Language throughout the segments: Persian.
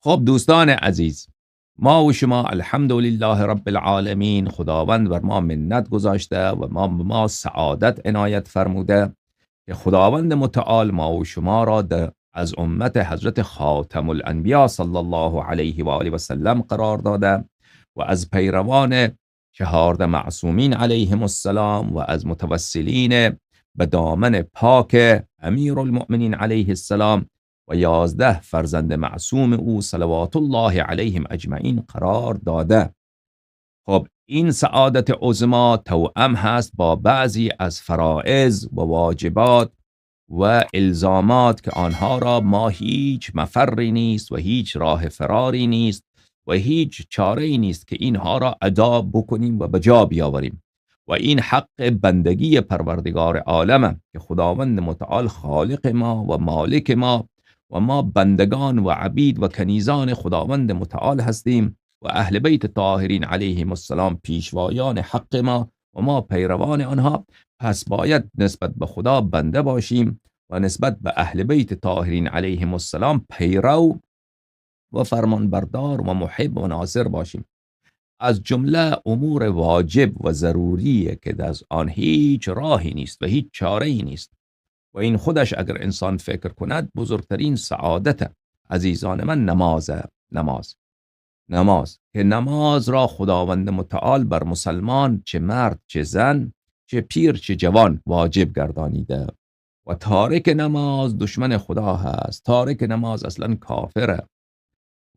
خب دوستان عزیز، ما و شما الحمدلله رب العالمین، خداوند بر ما منت گذاشته و ما سعادت عنایت فرموده که خداوند متعال ما و شما را از امت حضرت خاتم الانبیا صلی الله علیه و آله و سلم قرار داده و از پیروان 14 معصومین علیهم السلام و از متوسلین به دامن پاک امیر المؤمنین علیه السلام و 11 فرزند معصوم او صلوات الله علیهم اجمعین قرار داده. خب این سعادت عظما توأم هست با بعضی از فرائض و واجبات و الزامات که آنها را ما هیچ مفری نیست و هیچ راه فراری نیست و هیچ چاره‌ای نیست که اینها را ادا بکنیم و به جا بیاوریم و این حق بندگی پروردگار عالم که خداوند متعال خالق ما و مالک ما و ما بندگان و عبید و کنیزان خداوند متعال هستیم و اهل بیت طاهرین علیهم السلام پیشوایان حق ما و ما پیروان آنها. پس باید نسبت به خدا بنده باشیم و نسبت به اهل بیت طاهرین علیهم السلام پیرو و فرمانبردار و محب و ناصر باشیم. از جمله امور واجب و ضروریه که از آن هیچ راهی نیست و هیچ چاره‌ای نیست و این خودش اگر انسان فکر کند بزرگترین سعادت. عزیزان من، نماز که نماز را خداوند متعال بر مسلمان، چه مرد چه زن، چه پیر چه جوان، واجب گردانیده و تارک نماز دشمن خدا هست. تارک نماز اصلا کافره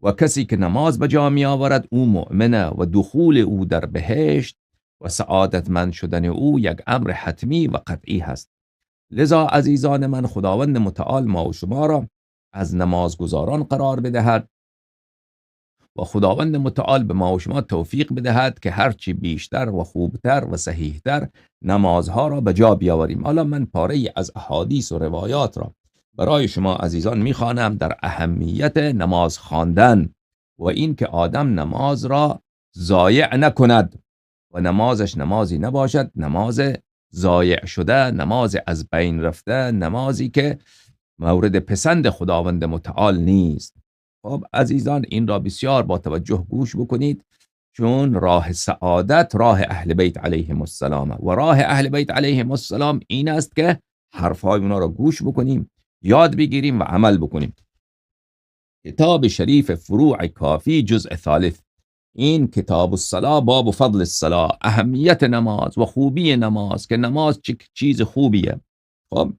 و کسی که نماز به جا می آورد او مؤمنه و دخول او در بهشت و سعادتمند شدن او یک امر حتمی و قطعی هست. لذا عزیزان من، خداوند متعال ما و شما را از نمازگزاران قرار بدهد و خداوند متعال به ما و شما توفیق بدهد که هرچی بیشتر و خوبتر و صحیحتر نمازها را به جا بیاوریم. حالا من پاره از احادیث و روایات را برای شما عزیزان میخوانم در اهمیت نماز خواندن و این که آدم نماز را ضایع نکند و نمازش نمازی نباشد، نماز ضایع شده، نماز از بین رفته، نمازی که مورد پسند خداوند متعال نیست. خب عزیزان، این را بسیار با توجه گوش بکنید، چون راه سعادت راه اهل بیت علیهم السلام و راه اهل بیت علیهم السلام این است که حرفهای اونا را گوش بکنیم، یاد بگیریم و عمل بکنیم. کتاب شریف فروع کافی جزء ثالث، این کتاب الصلاة باب فضل الصلاة، اهمیت نماز و خوبی نماز که نماز چه چیز خوبیه. خب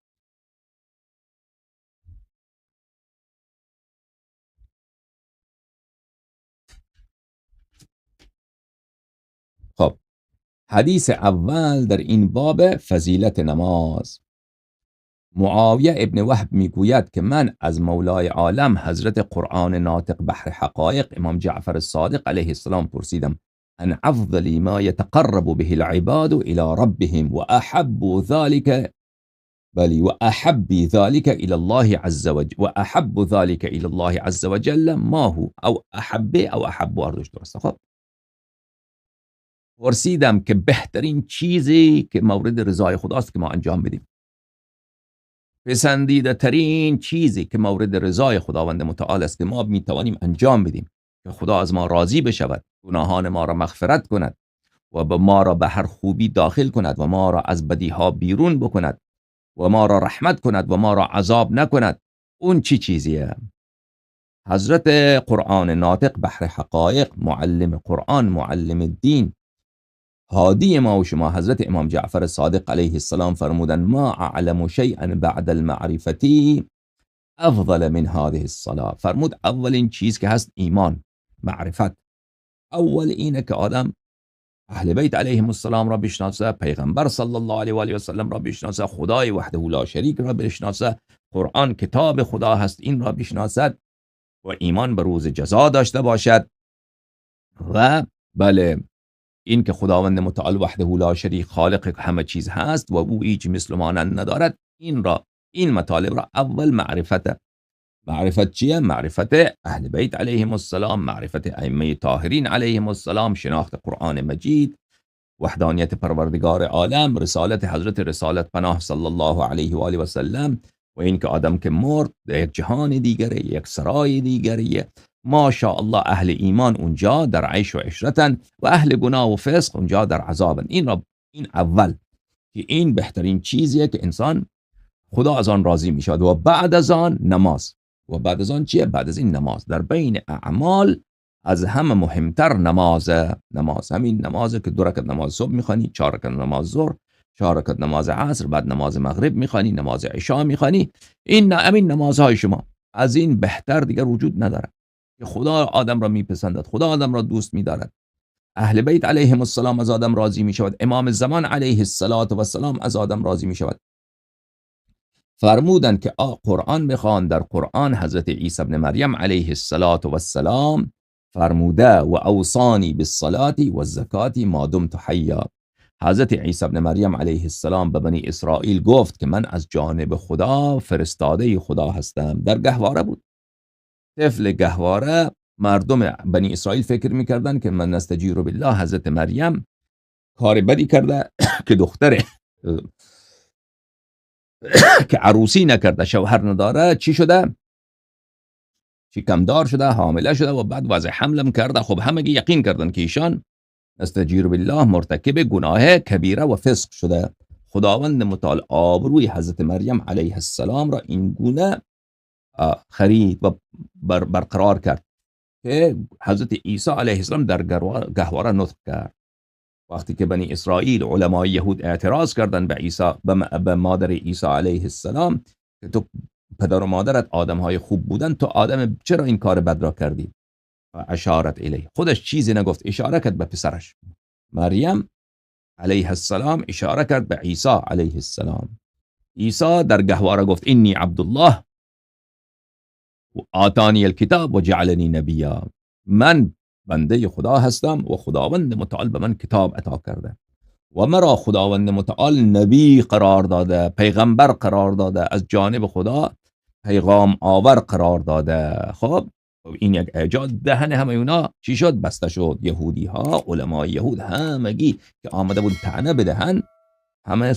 حدیث اول در این باب فضیلت نماز. معاویه ابن وهب میگوید که من از مولای عالم حضرت قرآن ناطق بحر حقایق امام جعفر الصادق علیه السلام پرسیدم ان افضل ما يتقرب به العباد الى ربهم واحب ذلك الى الله عز وجل واحب ذلك الى الله عز وجل ما هو او احب اردوش درسته. خب پرسیدم که بهترین چیزی که مورد رضای خداست که ما انجام بدیم، پسندیده ترین چیزی که مورد رضای خداوند متعال است که ما میتوانیم انجام بدیم که خدا از ما راضی بشود، گناهان ما را مغفرت کند و به ما را به هر خوبی داخل کند و ما را از بدیها بیرون بکند و ما را رحمت کند و ما را عذاب نکند. اون چی چیزیه؟ حضرت قرآن ناطق بحر حقایق، معلم قرآن، معلم الدین، هادی ما و شما، حضرت امام جعفر صادق علیه السلام فرمودن ما اعلم شیئا بعد المعرفتی افضل من هذه الصلاة. فرمود اولین چیز که هست ایمان، معرفت. اول اینه که آدم اهل بیت علیهم السلام را بشناسه، پیغمبر صلی الله علیه و آله و سلم را بشناسه، خدای وحده لا شریک را بشناسه، قرآن کتاب خدا هست این را بشناسد و ایمان به روز جزا داشته باشد و بله این که خداوند متعال وحده لا شریک خالق همه چیز هست و او هیچ مثل مانند ندارد. این مطالب را اول معرفت چیه؟ معرفت اهل بیت علیهم السلام، معرفت ائمه طاهرین علیهم السلام، شناخت قرآن مجید، وحدانیت پروردگار عالم، رسالت حضرت رسالت پناه صلی الله علیه و آله و سلم و این که آدم که مرد یک جهان دیگره، یک سرای دیگریه ماشاء الله اهل ایمان اونجا در عیش و عشرتن و اهل گناه و فسق اونجا در عذابن. این اول که این بهترین چیزیه که انسان خدا از آن راضی می شود. و بعد از آن نماز. و بعد از آن چیه؟ بعد از این نماز. در بین اعمال از همه مهمتر نماز. همین نمازه که 2 رکعت نماز صبح میخوانی، 4 رکعت نماز ظهر، 4 رکعت نماز عصر، بعد نماز مغرب میخوانی، نماز عشا میخوانی. همین نمازهای شما. از این بهتر دیگر وجود نداره که خدا آدم را میپسندد، خدا آدم را دوست میدارد. اهل بیت علیهم السلام از آدم راضی می شود. امام زمان علیه السلام از آدم راضی می شود. فرمودند که قرآن بخوان. در قرآن حضرت عیسی ابن مریم علیه السلام فرموده و اوصانی بالصلاة و الزکات ما دمت حیا. حضرت عیسی ابن مریم علیه السلام به بنی اسرائیل گفت که من از جانب خدا فرستاده خدا هستم. در گهواره بود، طفل گهواره. مردم بنی اسرائیل فکر میکردن که من نستجیر بالله، حضرت مریم کار بدی کرده که دختره که عروسی نکرده، شوهر نداره، چی شده؟ چی کمدار شده، حامله شده و بعد وضع حملم کرده. خب همگی یقین کردن که ایشان نستجیر بالله مرتکب گناه کبیره و فسق شده. خداوند متعال آبروی حضرت مریم علیه السلام را این گونه خرید و برقرار کرد که حضرت عیسی علیه السلام در گهواره نطق کرد. وقتی که بنی اسرائیل علمای یهود اعتراض کردن به عیسی، به مادر عیسی علیه السلام که تو پدر و مادرت آدمهای خوب بودن، تو آدم چرا این کار بد را کردی؟ و اشارت الیه، خودش چیزی نگفت، اشاره کرد به پسرش مریم علیه السلام، اشاره کرد به عیسی علیه السلام. عیسی در گهواره گفت انی عبدالله و آتانی الکتاب و جعلنی نبیا. من بنده خدا هستم و خداوند متعال به من کتاب عطا کرده و مرا خداوند متعال نبی قرار داده، پیغمبر قرار داده، از جانب خدا پیغام آور قرار داده. خب این یک اعجاز. دهن همه اونا چی شد؟ بسته شد. یهودی ها، علمای یهود همگی که آمده بود طعنه بدهن، همه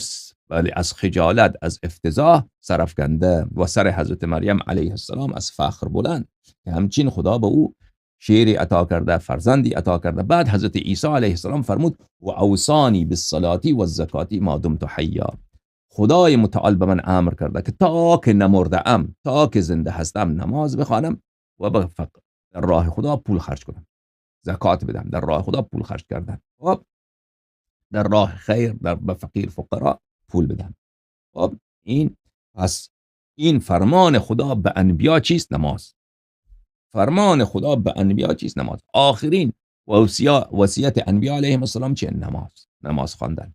از خجالت، از افتضاح سرفکنده و سر حضرت مریم علیه السلام از فخر بلند که همچین خدا به او شیری عطا کرده، فرزندی عطا کرده. بعد حضرت عیسی علیه السلام فرمود و اوصانی بالصلاة و الزکات ما دمت حیا. خدای متعال به من امر کرده که تا که نمرده ام، تا که زنده هستم، نماز بخوانم و در راه خدا پول خرج کنم، زکات بدم، در راه خدا پول خرج کردن، خب در راه خیر، به فقیر فقرا پول بدم. خب این فرمان خدا به انبیا چیست؟ نماز. فرمان خدا به انبیا چیست؟ نماز. آخرین وصیت انبیا علیهم السلام چیه؟ نماز خواندن.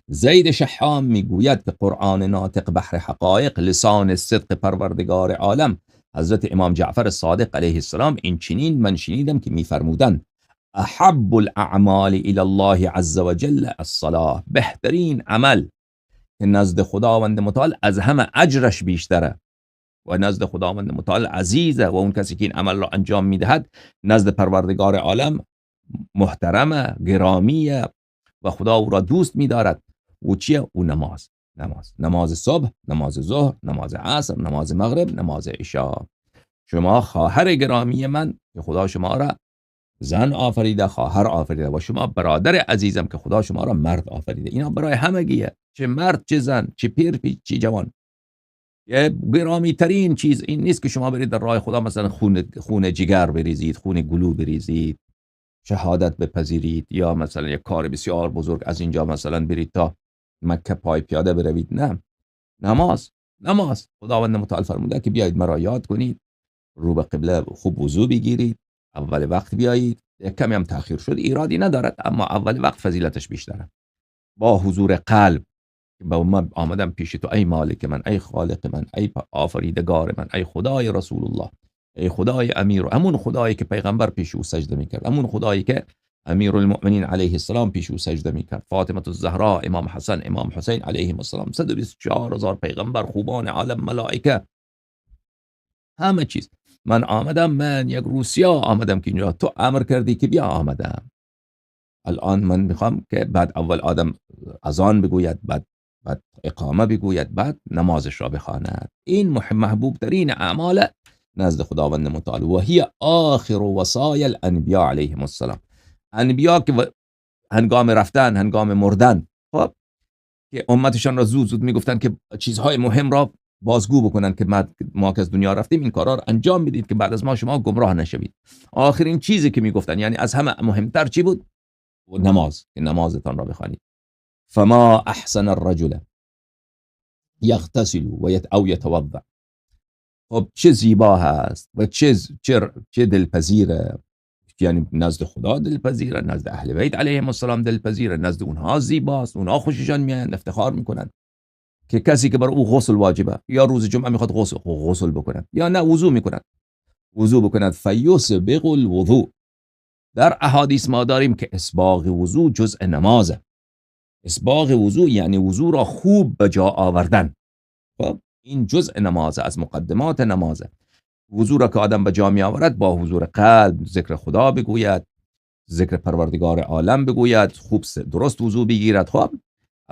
زید شحام میگوید که قرآن ناطق بحر حقایق، لسان صدق پروردگار عالم، حضرت امام جعفر صادق علیه السلام این چنین من شنیدم که میفرمودند احب الاعمال الى الله عز وجل الصلاة. بهترین عمل که نزد خداوند متعال از همه اجرش بیشتره و نزد خداوند متعال عزیزه و اون کسی که این عمل را انجام میدهد نزد پروردگار عالم محترمه، گرامیه و خدا او را دوست میدارد. و چیه؟ او نماز صبح، نماز ظهر، نماز عصر، نماز مغرب، نماز عشا. شما خواهر گرامی من که خدا شما را زن آفریده، خواهر آفریده، و شما برادر عزیزم که خدا شما را مرد آفریده. اینا برای همگیه، چه مرد چه زن، چه پیر چه جوان. یه گرامی ترین چیز این نیست که شما برید در راه خدا مثلا خون جگر بریزید، خون گلو بریزید، شهادت بپذیرید، یا مثلا یک کار بسیار بزرگ از اینجا مثلا برید تا مکه پای پیاده بروید. نه، نماز. خداوند متعال فرموده که بیایید مرا یاد کنید، رو به قبله خوب وضو بگیرید، اول وقت بیایید. یک کمی هم تأخیر شد ایرادی ندارد، اما اول وقت فضیلتش بیشتره. با حضور قلب با من آمدم پیش تو ای مالک من، ای خالق من، ای آفریدگار من، ای خدای رسول الله، ای خدای امیر، همون خدایی که پیغمبر پیش او سجده میکرد، همون خدایی که امیر المؤمنین علیه السلام پیش او سجده میکرد، فاطمه الزهرا، امام حسن، امام حسین علیهم السلام، 124,000 پیغمبر، خوبان عالم، ملائکه، همه چیز. من یک روسیا آمدم که اینجا تو امر کردی که بیا، آمدم. الان من میخوام که بعد اول آدم اذان بگوید، بعد اقامه بگوید، بعد نمازش را بخواند. این محبوب ترین اعمال نزد خداوند متعال. و هی آخر وصای الانبیاء علیهم السلام. انبیا که هنگام رفتن، هنگام مردن، خب که امتشان را زود زود میگفتن که چیزهای مهم را بازگو بکنن که ما که از دنیا رفتیم این کارا را انجام بدید که بعد از ما شما گمراه نشوید. آخرین چیزی که میگفتن، یعنی از همه مهمتر چی بود؟ نماز، که نمازتان را بخوانید. فما احسن الرجل یغتسل او یتوضا. خب چه زیبا هست و چه دلپذیره، یعنی نزد خدا دلپذیره، نزد اهل بیت علیهم السلام دلپذیره، نزد اونها زیباست، اونها خوششان میاد، افتخار میکنن که کسی که بر او غسل واجبه یا روز جمعه میخواد غسل بکنه یا نه وضو میکنه، وضو بکند. فیسبغ الوضوء. در احادیث ما داریم که اسباغ وضو جزء نمازه. اسباغ وضو یعنی وضو را خوب به جا آوردن. خب این جزء نمازه، از مقدمات نمازه. وضو را که آدم به جا می آورد با حضور قلب ذکر خدا بگوید، ذکر پروردگار عالم بگوید، خوب درست وضو بگیرد. خب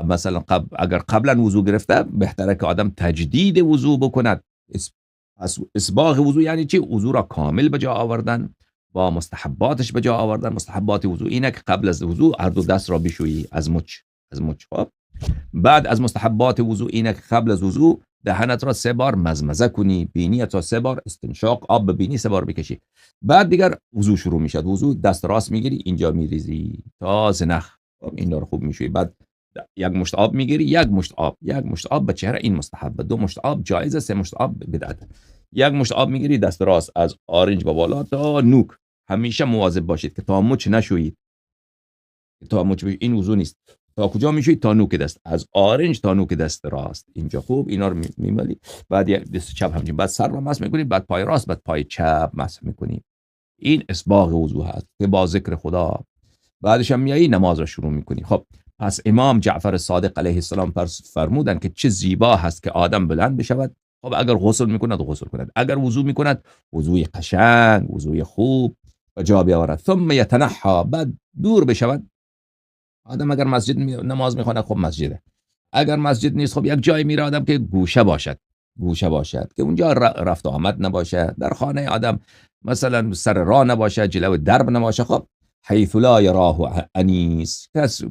مثلا اگر قبلا وضو گرفته بهتره که آدم تجدید وضو بکند. اسباغ وضو یعنی چی؟ وضو را کامل به جا آوردن، با مستحباتش به جا آوردن. مستحبات وضو اینه که قبل از وضو هر دو دست را بشویی از مچ. خب بعد از مستحبات وضو اینه که قبل از وضو دهنت را 3 بار مزمزه کنی، بینیت را 3 بار استنشاق، آب به بینی 3 بار بکشی. بعد دیگر وضو شروع میشد. وضو دست راست میگیری، اینجا میریزی تا زنخ. این رو خوب میشویی. بعد 1 مشت آب میگیری، 1 مشت آب به چهره، این مستحب. 2 مشت آب جایزه، 3 مشت آب بدعت. 1 مشت آب میگیری دست راست از آرنج به بالا تا نوک. همیشه مواظب باشید که تا مچ نشویید. تا مچ این وضو نیست. تا کجا میشوید؟ تا نوک دست، از آرنج تا نوک دست راست. اینجا خوب اینا رو میمالی. بعد دست چپ همچین، بعد سر رو مسح میکنید، بعد پای راست، بعد پای چپ مسح میکنید. این اسباغ وضو هست که با ذکر خدا. بعدش هم میایی نماز رو شروع میکنی. خب پس امام جعفر صادق علیه السلام فرمودن که چه زیبا هست که آدم بلند بشود. خب اگر غسل میکند غسل کند، اگر وضو میکند وضوی قشنگ، وضوی خوب و جا بیاورد. ثم یتنحى، بعد دور بشود. آدم اگر مسجد نماز میخونه خب مسجده، اگر مسجد نیست خب یک جای میره آدم که گوشه باشد که اونجا رفت و آمد نباشه. در خانه آدم مثلا سر راه نباشه، جلو درب نباشه. خب حیث لا یراه انیس،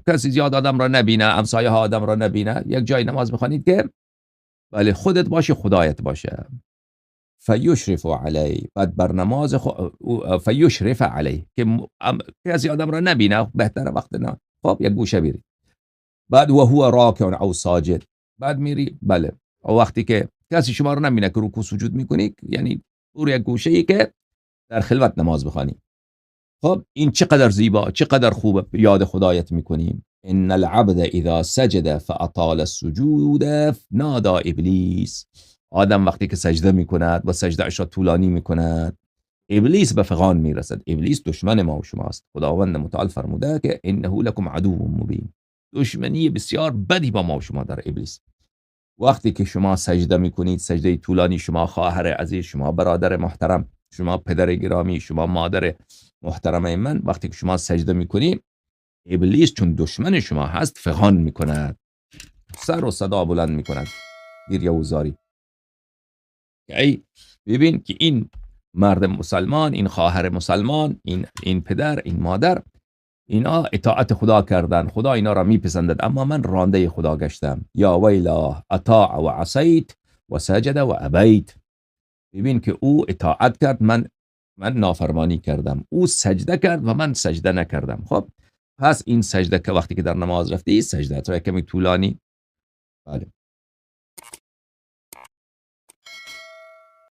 کسی زیاد آدم را نبینه، همسایه ها آدم را نبینه. یک جای نماز میخوانید که بله خودت باشه، خدایت باشه. فیشرف علی، بعد بر نماز فیشرف علی که کسی آدم را نبینه، بهتره وقت نه خب یک گوشه بیری. بعد و هو راکع او ساجد، بعد میری بله وقتی که کسی شما رو نبینه که رکوع سجود میکنی، یعنی برو یک گوشه ای که در خلوت نماز بخوانی. خب این چقدر زیبا، چقدر خوبه، یاد خدایت میکنیم. ان العبد اذا سجد فاطال السجود نادى ابلیس. آدم وقتی که سجده میکند و سجده اش را طولانی میکند، ابلیس به فغان میرسد. ابلیس دشمن ما و شماست. خداوند متعال فرموده که انه لکم عدو مبین. دشمنی بسیار بدی با ما و شما در ابلیس. وقتی که شما سجده میکنید، سجده طولانی، شما خواهر عزیز، شما برادر محترم، شما پدر گرامی، شما مادر محترم من، وقتی که شما سجده میکنید، ابلیس چون دشمن شما هست فغان میکند، سر و صدا بلند میکند، گریه و زاری. ببین که این مرد مسلمان، این خواهر مسلمان، این پدر، این مادر، اینا اطاعت خدا کردن، خدا اینا را میپسندد، اما من رانده خدا گشتم. یا ویلا اطاع و عصیت و سجد و ابیت. ببین که او اطاعت کرد، من نافرمانی کردم. او سجده کرد و من سجده نکردم. خب پس این سجده که وقتی که در نماز رفتی، سجده تو کمی طولانی، بله